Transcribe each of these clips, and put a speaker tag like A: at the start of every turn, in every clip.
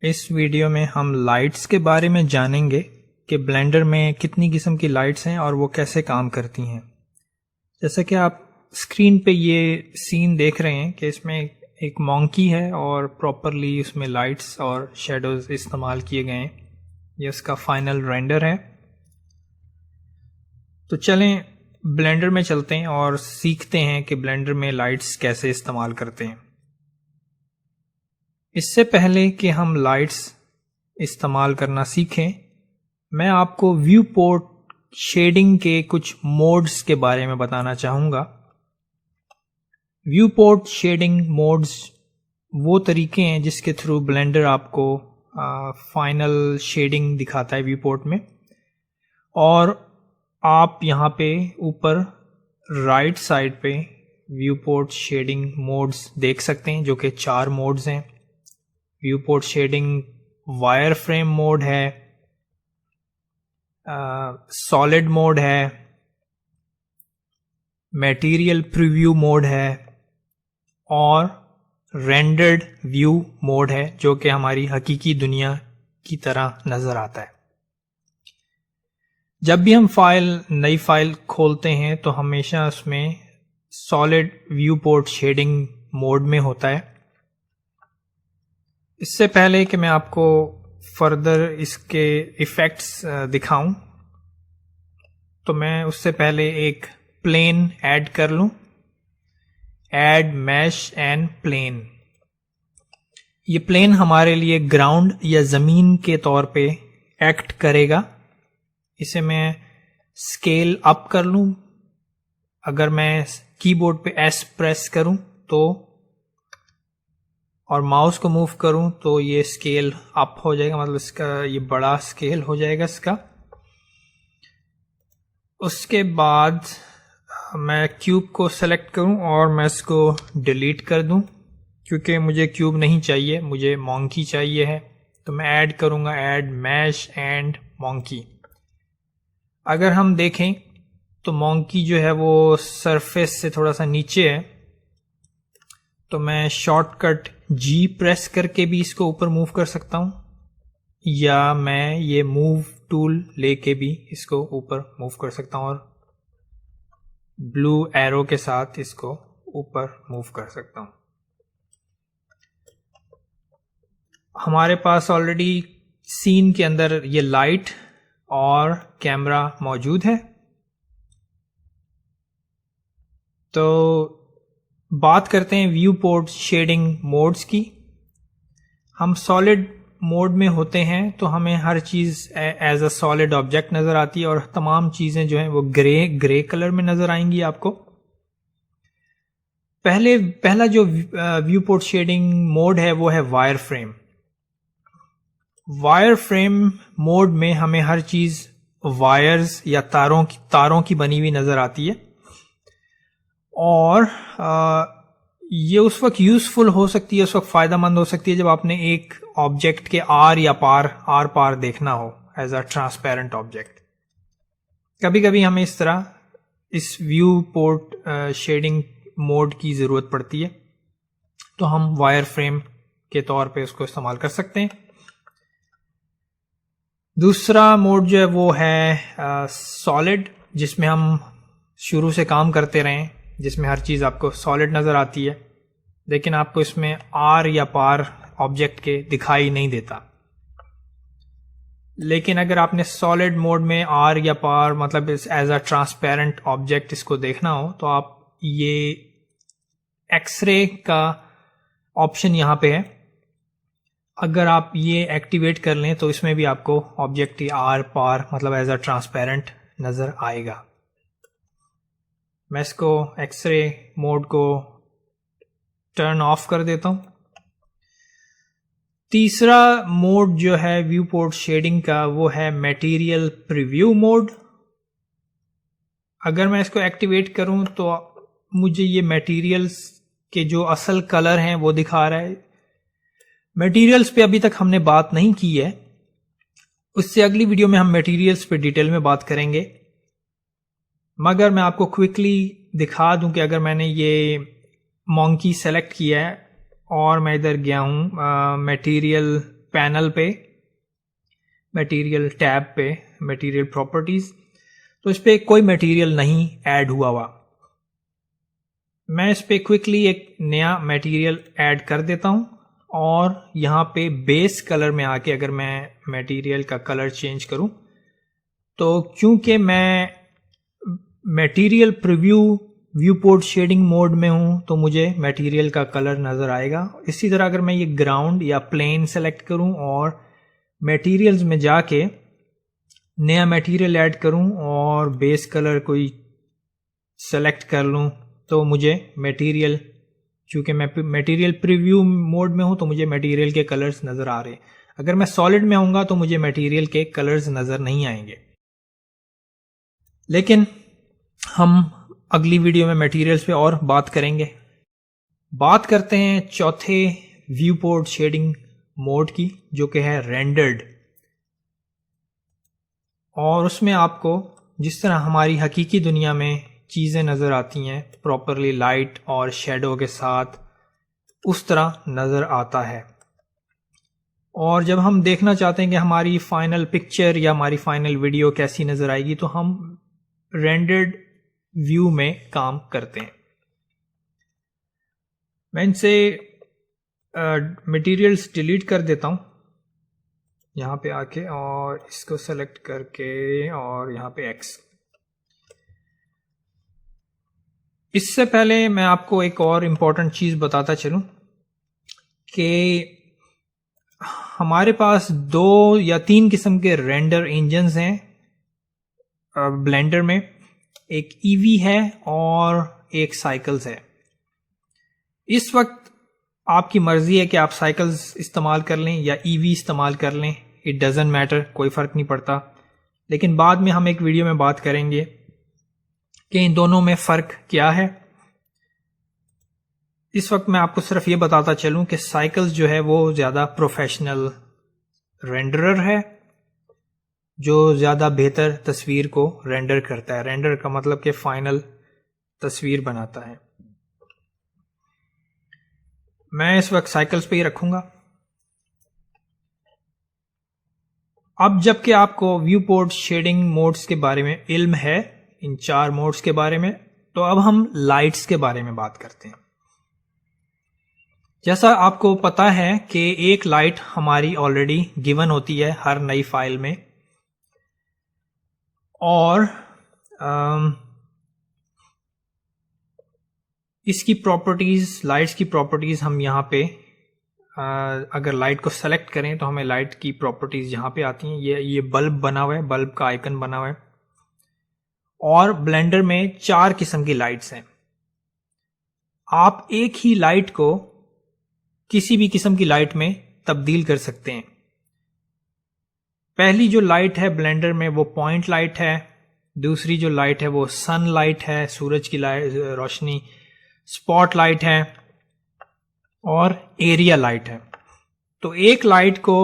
A: اس video میں ہم lights کے بارے میں جانیں گے کہ بلینڈر میں کتنی قسم کی لائٹس ہیں اور وہ کیسے کام کرتی ہیں۔ جیسا کہ آپ اسکرین پہ یہ سین دیکھ رہے ہیں کہ اس میں ایک مونکی ہے اور پراپرلی اس میں لائٹس اور شیڈوز استعمال کیے گئے ہیں۔ یہ اس کا فائنل رینڈر ہے۔ تو چلیں بلینڈر میں چلتے ہیں اور سیکھتے ہیں کہ بلینڈر میں لائٹس کیسے استعمال کرتے ہیں۔ اس سے پہلے کہ ہم لائٹس استعمال کرنا سیکھیں، میں آپ کو ویو پورٹ شیڈنگ کے کچھ موڈز کے بارے میں بتانا چاہوں گا۔ ویو پورٹ شیڈنگ موڈز وہ طریقے ہیں جس کے تھرو بلینڈر آپ کو فائنل شیڈنگ دکھاتا ہے ویو پورٹ میں، اور آپ یہاں پہ اوپر رائٹ سائڈ پہ ویو پورٹ شیڈنگ موڈز دیکھ سکتے ہیں، جو کہ 4 موڈز ہیں۔ Viewport shading wireframe mode ہے، سالڈ موڈ ہے، میٹیریل پریویو موڈ ہے، اور رینڈرڈ ویو موڈ ہے، جو کہ ہماری حقیقی دنیا کی طرح نظر آتا ہے۔ جب بھی ہم نئی فائل کھولتے ہیں تو ہمیشہ اس میں solid viewport shading mode میں ہوتا ہے۔ اس سے پہلے کہ میں آپ کو فردر اس کے ایفیکٹس دکھاؤں تو میں اس سے پہلے ایک پلین ایڈ کر لوں۔ Add mesh and plane. یہ پلین ہمارے لیے گراؤنڈ یا زمین کے طور پہ ایکٹ کرے گا۔ اسے میں اسکیل اپ کر لوں۔ اگر میں کی بورڈ پہ ایس پریس کروں تو اور ماؤس کو موو کروں تو یہ اسکیل اپ ہو جائے گا، مطلب اس کا یہ بڑا اسکیل ہو جائے گا اس کا۔ اس کے بعد میں کیوب کو سلیکٹ کروں اور میں اس کو ڈیلیٹ کر دوں، کیونکہ مجھے کیوب نہیں چاہیے، مجھے مونکی چاہیے ہے۔ تو میں ایڈ کروں گا ایڈ میش اینڈ مونکی۔ اگر ہم دیکھیں تو مونکی جو ہے وہ سرفیس سے تھوڑا سا نیچے ہے، تو میں شارٹ کٹ جی پریس کر کے بھی اس کو اوپر موو کر سکتا ہوں، یا میں یہ موو ٹول لے کے بھی اس کو اوپر موو کر سکتا ہوں اور بلو ایرو کے ساتھ اس کو اوپر موو کر سکتا ہوں۔ ہمارے پاس آلریڈی سین کے اندر یہ لائٹ اور کیمرہ موجود ہے۔ تو بات کرتے ہیں ویو پورٹ شیڈنگ موڈز کی۔ ہم سالڈ موڈ میں ہوتے ہیں تو ہمیں ہر چیز ایز اے سالڈ آبجیکٹ نظر آتی ہے، اور تمام چیزیں جو ہیں وہ گرے کلر میں نظر آئیں گی آپ کو۔ پہلا جو ویو پورٹ شیڈنگ موڈ ہے وہ ہے wireframe. Wireframe mode میں ہمیں ہر چیز وائرز یا تاروں کی بنی ہوئی نظر آتی ہے، اور یہ اس وقت یوزفل ہو سکتی ہے، اس وقت فائدہ مند ہو سکتی ہے جب آپ نے ایک آبجیکٹ کے آر پار دیکھنا ہو ایز اے ٹرانسپیرنٹ آبجیکٹ۔ کبھی کبھی ہمیں اس طرح اس ویو پورٹ شیڈنگ موڈ کی ضرورت پڑتی ہے، تو ہم وائر فریم کے طور پہ اس کو استعمال کر سکتے ہیں۔ دوسرا موڈ جو ہے وہ ہے سالڈ، جس میں ہم شروع سے کام کرتے رہیں، جس میں ہر چیز آپ کو سالڈ نظر آتی ہے، لیکن آپ کو اس میں آر یا پار آبجیکٹ کے دکھائی نہیں دیتا۔ لیکن اگر آپ نے سالڈ موڈ میں آر یا پار مطلب ایز اے ٹرانسپیرنٹ آبجیکٹ اس کو دیکھنا ہو، تو آپ یہ ایکس رے کا آپشن یہاں پہ ہے، اگر آپ یہ ایکٹیویٹ کر لیں تو اس میں بھی آپ کو آبجیکٹ آر پار مطلب ایز اے ٹرانسپیرنٹ نظر آئے گا۔ میں اس کو ایکس رے موڈ کو ٹرن آف کر دیتا ہوں۔ تیسرا موڈ جو ہے ویو پورٹ شیڈنگ کا وہ ہے میٹیریل پریویو موڈ۔ اگر میں اس کو ایکٹیویٹ کروں تو مجھے یہ میٹیریلز کے جو اصل کلر ہیں وہ دکھا رہا ہے۔ میٹیریلز پہ ابھی تک ہم نے بات نہیں کی ہے، اس سے اگلی ویڈیو میں ہم میٹیریلز پہ ڈیٹیل میں بات کریں گے، مگر میں آپ کو کوئکلی دکھا دوں کہ اگر میں نے یہ مونکی سیلیکٹ کیا ہے اور میں ادھر گیا ہوں میٹیریل پینل پہ مٹیریل ٹیب پہ مٹیریل پراپرٹیز، تو اس پہ کوئی مٹیریل نہیں ایڈ ہوا. میں اس پہ کوئکلی ایک نیا مٹیریل ایڈ کر دیتا ہوں اور یہاں پہ بیس کلر میں آ کے اگر میں مٹیریل کا کلر چینج کروں تو کیونکہ میں material preview viewport shading mode میں ہوں تو مجھے مٹیریل کا کلر نظر آئے گا. اسی طرح اگر میں یہ گراؤنڈ یا پلین سلیکٹ کروں اور میٹیریلز میں جا کے نیا میٹیریل ایڈ کروں اور بیس کلر کوئی سلیکٹ کر لوں تو مجھے میٹیریل، چونکہ میں میٹیریل پریویو موڈ میں ہوں تو مجھے میٹیریل کے کلرز نظر آ رہے. اگر میں سالڈ میں ہوں گا تو مجھے میٹیریل کے کلرز نظر نہیں آئیں گے. لیکن ہم اگلی ویڈیو میں میٹیریلز پہ اور بات کریں گے. بات کرتے ہیں چوتھے ویو پورٹ شیڈنگ موڈ کی جو کہ ہے رینڈرڈ، اور اس میں آپ کو جس طرح ہماری حقیقی دنیا میں چیزیں نظر آتی ہیں پراپرلی لائٹ اور شیڈو کے ساتھ، اس طرح نظر آتا ہے. اور جب ہم دیکھنا چاہتے ہیں کہ ہماری فائنل پکچر یا ہماری فائنل ویڈیو کیسی نظر آئے گی تو ہم رینڈرڈ ویو میں کام کرتے ہیں. میں ان سے مٹیریلز ڈیلیٹ کر دیتا ہوں یہاں پہ آ کے، اور اس کو سلیکٹ کر کے اور یہاں پہ ایکس. اس سے پہلے میں آپ کو ایک اور امپورٹنٹ چیز بتاتا چلوں کہ ہمارے پاس 2 یا 3 قسم کے رینڈر انجنز ہیں بلینڈر میں. ایک ای وی ہے اور ایک سائیکلز ہے. اس وقت آپ کی مرضی ہے کہ آپ سائیکلز استعمال کر لیں یا ای وی استعمال کر لیں، اٹ ڈزنٹ میٹر، کوئی فرق نہیں پڑتا. لیکن بعد میں ہم ایک ویڈیو میں بات کریں گے کہ ان دونوں میں فرق کیا ہے. اس وقت میں آپ کو صرف یہ بتاتا چلوں کہ سائیکلز جو ہے وہ زیادہ پروفیشنل رینڈرر ہے جو زیادہ بہتر تصویر کو رینڈر کرتا ہے. رینڈر کا مطلب کہ فائنل تصویر بناتا ہے. میں اس وقت سائیکلز پہ ہی رکھوں گا. اب جب کہ آپ کو ویو پورٹ شیڈنگ موڈز کے بارے میں علم ہے، ان 4 موڈز کے بارے میں، تو اب ہم لائٹس کے بارے میں بات کرتے ہیں. جیسا آپ کو پتا ہے کہ ایک لائٹ ہماری آلریڈی گیون ہوتی ہے ہر نئی فائل میں، اور اس کی پراپرٹیز، لائٹس کی پراپرٹیز ہم یہاں پہ اگر لائٹ کو سلیکٹ کریں تو ہمیں لائٹ کی پراپرٹیز یہاں پہ آتی ہیں. یہ بلب بنا ہوا ہے، بلب کا آئیکن بنا ہوا ہے. اور بلینڈر میں 4 قسم کی لائٹس ہیں. آپ ایک ہی لائٹ کو کسی بھی قسم کی لائٹ میں تبدیل کر سکتے ہیں. پہلی جو لائٹ ہے بلینڈر میں وہ پوائنٹ لائٹ ہے. دوسری جو لائٹ ہے وہ سن لائٹ ہے، سورج کی روشنی. اسپاٹ لائٹ ہے اور ایریا لائٹ ہے. تو ایک لائٹ کو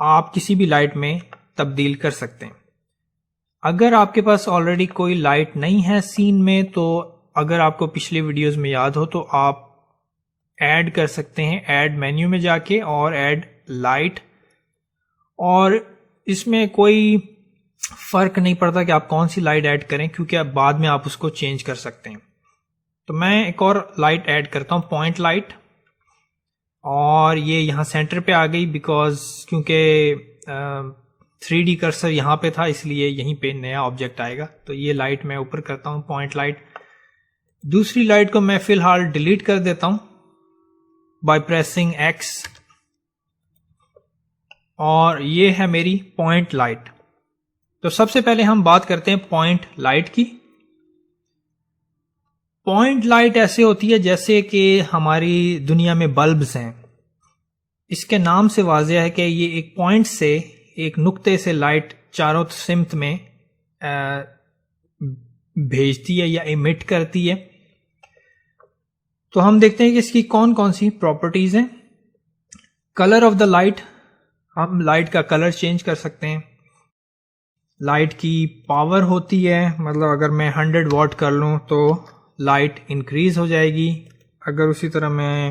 A: آپ کسی بھی لائٹ میں تبدیل کر سکتے ہیں. اگر آپ کے پاس آلریڈی کوئی لائٹ نہیں ہے سین میں، تو اگر آپ کو پچھلی ویڈیوز میں یاد ہو تو آپ ایڈ کر سکتے ہیں، ایڈ مینیو میں جا کے اور ایڈ لائٹ. اور اس میں کوئی فرق نہیں پڑتا کہ آپ کون سی لائٹ ایڈ کریں، کیونکہ اب بعد میں آپ اس کو چینج کر سکتے ہیں. تو میں ایک اور لائٹ ایڈ کرتا ہوں، پوائنٹ لائٹ، اور یہ یہاں سینٹر پہ آ گئی کیونکہ 3D کرسر یہاں پہ تھا، اس لیے یہیں پہ نیا آبجیکٹ آئے گا. تو یہ لائٹ میں اوپر کرتا ہوں، پوائنٹ لائٹ. دوسری لائٹ کو میں فی الحال ڈیلیٹ کر دیتا ہوں بائی پریسنگ ایکس، اور یہ ہے میری پوائنٹ لائٹ. تو سب سے پہلے ہم بات کرتے ہیں پوائنٹ لائٹ کی. پوائنٹ لائٹ ایسے ہوتی ہے جیسے کہ ہماری دنیا میں بلبز ہیں. اس کے نام سے واضح ہے کہ یہ ایک پوائنٹ سے، ایک نقطے سے لائٹ چاروں سمت میں بھیجتی ہے یا ایمٹ کرتی ہے. تو ہم دیکھتے ہیں کہ اس کی کون کون سی پراپرٹیز ہیں. کلر آف دا لائٹ، ہم لائٹ کا کلر چینج کر سکتے ہیں. لائٹ کی پاور ہوتی ہے، مطلب اگر میں 100 واٹ کر لوں تو لائٹ انکریز ہو جائے گی. اگر اسی طرح میں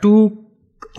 A: 2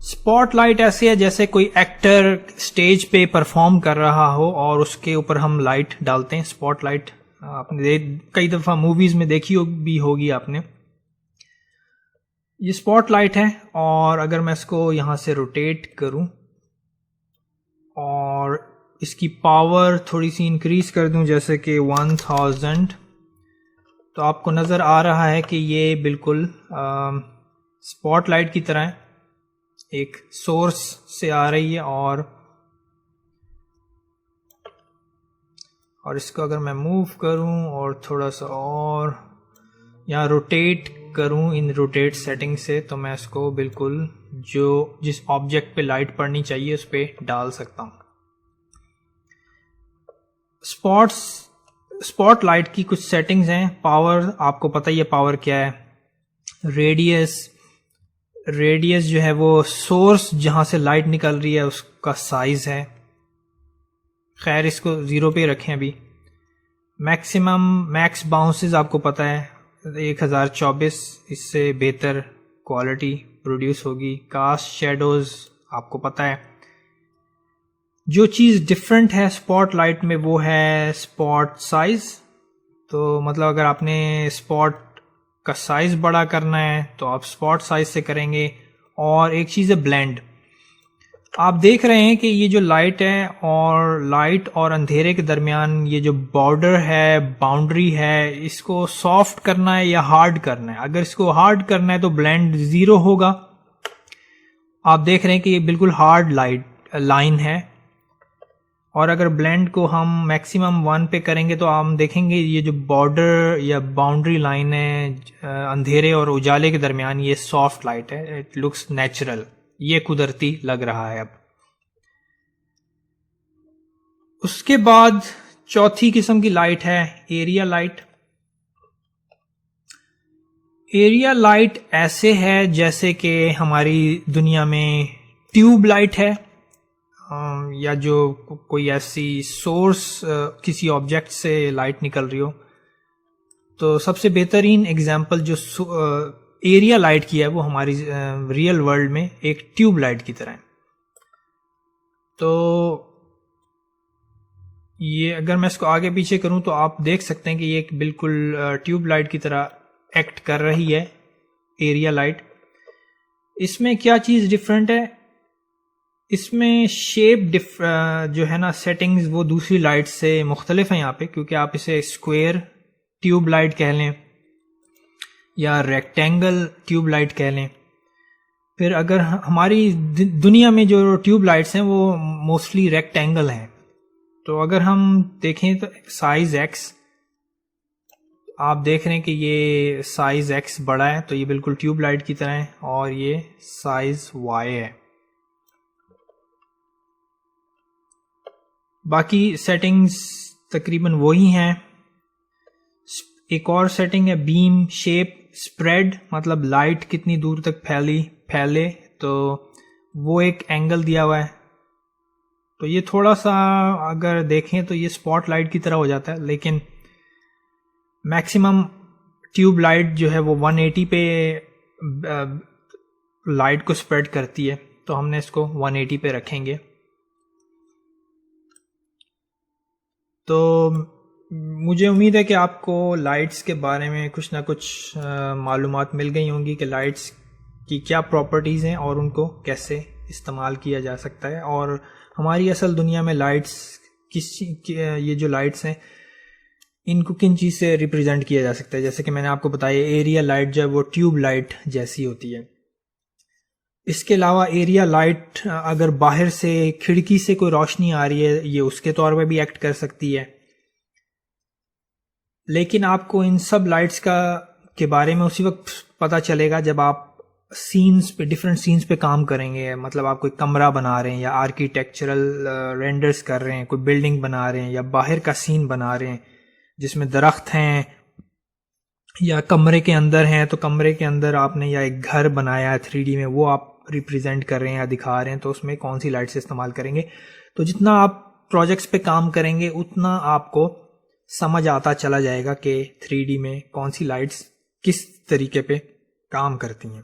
A: اسپاٹ لائٹ ایسے ہے جیسے کوئی ایکٹر اسٹیج پہ پرفارم کر رہا ہو اور اس کے اوپر ہم لائٹ ڈالتے ہیں. اسپاٹ لائٹ آپ نے کئی دفعہ موویز میں دیکھی بھی ہوگی آپ نے. یہ اسپاٹ لائٹ ہے اور اگر میں اس کو یہاں سے روٹیٹ کروں اور اس کی پاور تھوڑی سی انکریز کر دوں جیسے کہ 1000، تو آپ کو نظر آ رہا ہے کہ یہ بالکل اسپاٹ لائٹ کی طرح ہے، ایک سورس سے آ رہی ہے. اور اس کو اگر میں موو کروں اور تھوڑا سا اور یہاں روٹیٹ کروں ان روٹیٹ سیٹنگ سے، تو میں اس کو بالکل جس آبجیکٹ پہ لائٹ پڑنی چاہیے اس پہ ڈال سکتا ہوں. اسپاٹ لائٹ کی کچھ سیٹنگز ہیں. پاور آپ کو پتہ ہی ہے پاور کیا ہے. ریڈیس جو ہے وہ سورس جہاں سے لائٹ نکل رہی ہے اس کا سائز ہے. خیر اس کو 0 پہ رکھیں ابھی. میکس باؤنسز آپ کو پتہ ہے 1024، اس سے بہتر کوالٹی پروڈیوس ہوگی. کاسٹ شیڈوز آپ کو پتہ ہے. جو چیز ڈفرینٹ ہے اسپاٹ لائٹ میں وہ ہے اسپاٹ سائز. تو مطلب اگر آپ نے اسپاٹ کا سائز بڑا کرنا ہے تو آپ اسپاٹ سائز سے کریں گے. اور ایک چیز ہے بلینڈ. آپ دیکھ رہے ہیں کہ یہ جو لائٹ اور اندھیرے کے درمیان یہ جو بارڈر ہے، باؤنڈری ہے، اس کو سافٹ کرنا ہے یا ہارڈ کرنا ہے. اگر اس کو ہارڈ کرنا ہے تو بلینڈ 0 ہوگا. آپ دیکھ رہے ہیں کہ یہ بالکل ہارڈ لائن ہے. اور اگر بلینڈ کو ہم میکسیمم 1 پہ کریں گے تو ہم دیکھیں گے یہ جو بارڈر یا باؤنڈری لائن ہے اندھیرے اور اجالے کے درمیان، یہ سافٹ لائٹ ہے. اٹ لکس نیچرل، یہ قدرتی لگ رہا ہے. اب اس کے بعد چوتھی قسم کی لائٹ ہے ایریا لائٹ. ایریا لائٹ ایسے ہے جیسے کہ ہماری دنیا میں ٹیوب لائٹ ہے، یا جو کوئی ایسی سورس کسی آبجیکٹ سے لائٹ نکل رہی ہو. تو سب سے بہترین اگزامپل جو ایریا لائٹ کی ہے وہ ہماری ریئل ورلڈ میں ایک ٹیوب لائٹ کی طرح ہے. تو یہ اگر میں اس کو آگے پیچھے کروں تو آپ دیکھ سکتے ہیں کہ یہ ایک بالکل ٹیوب لائٹ کی طرح ایکٹ کر رہی ہے ایریا لائٹ. اس میں کیا چیز ڈفرینٹ ہے؟ اس میں شیپ جو ہے نا سیٹنگز وہ دوسری لائٹ سے مختلف ہیں یہاں پہ، کیونکہ آپ اسے اسکوئر ٹیوب لائٹ کہہ لیں یا ریکٹینگل ٹیوب لائٹ کہہ لیں. پھر اگر ہماری دنیا میں جو ٹیوب لائٹس ہیں وہ موسٹلی ریکٹینگل ہیں. تو اگر ہم دیکھیں تو سائز ایکس، آپ دیکھ رہے ہیں کہ یہ سائز ایکس بڑا ہے تو یہ بالکل ٹیوب لائٹ کی طرح ہے، اور یہ سائز وائی ہے. باقی سیٹنگز تقریباً وہی ہیں. ایک اور سیٹنگ ہے بیم شیپ اسپریڈ، مطلب لائٹ کتنی دور تک پھیلے، تو وہ ایک اینگل دیا ہوا ہے. تو یہ تھوڑا سا اگر دیکھیں تو یہ اسپاٹ لائٹ کی طرح ہو جاتا ہے، لیکن میکسیمم ٹیوب لائٹ جو ہے وہ 180 پہ لائٹ کو اسپریڈ کرتی ہے، تو ہم نے اس کو 180 پہ رکھیں گے. تو مجھے امید ہے کہ آپ کو لائٹس کے بارے میں کچھ نہ کچھ معلومات مل گئی ہوں گی کہ لائٹس کی کیا پراپرٹیز ہیں اور ان کو کیسے استعمال کیا جا سکتا ہے، اور ہماری اصل دنیا میں لائٹس یہ جو لائٹس ہیں ان کو کن چیز سے ریپرزینٹ کیا جا سکتا ہے. جیسے کہ میں نے آپ کو بتایا ایریا لائٹ جو ہے وہ ٹیوب لائٹ جیسی ہوتی ہے. اس کے علاوہ ایریا لائٹ اگر باہر سے کھڑکی سے کوئی روشنی آ رہی ہے یہ اس کے طور پہ بھی ایکٹ کر سکتی ہے. لیکن آپ کو ان سب لائٹس کے بارے میں اسی وقت پتہ چلے گا جب آپ سینز پہ ڈفرینٹ سینز پہ کام کریں گے. مطلب آپ کوئی کمرہ بنا رہے ہیں یا آرکیٹیکچرل رینڈرز کر رہے ہیں، کوئی بلڈنگ بنا رہے ہیں یا باہر کا سین بنا رہے ہیں جس میں درخت ہیں، یا کمرے کے اندر ہیں تو کمرے کے اندر آپ نے یا ایک گھر بنایا ہے 3D میں، وہ آپ ریپرزینٹ کر رہے ہیں یا دکھا رہے ہیں، تو اس میں کون سی لائٹس استعمال کریں گے. تو جتنا آپ پروجیکٹس پہ کام کریں گے اتنا آپ کو سمجھ آتا چلا جائے گا کہ 3D میں کون سی لائٹس کس طریقے پہ کام کرتی ہیں.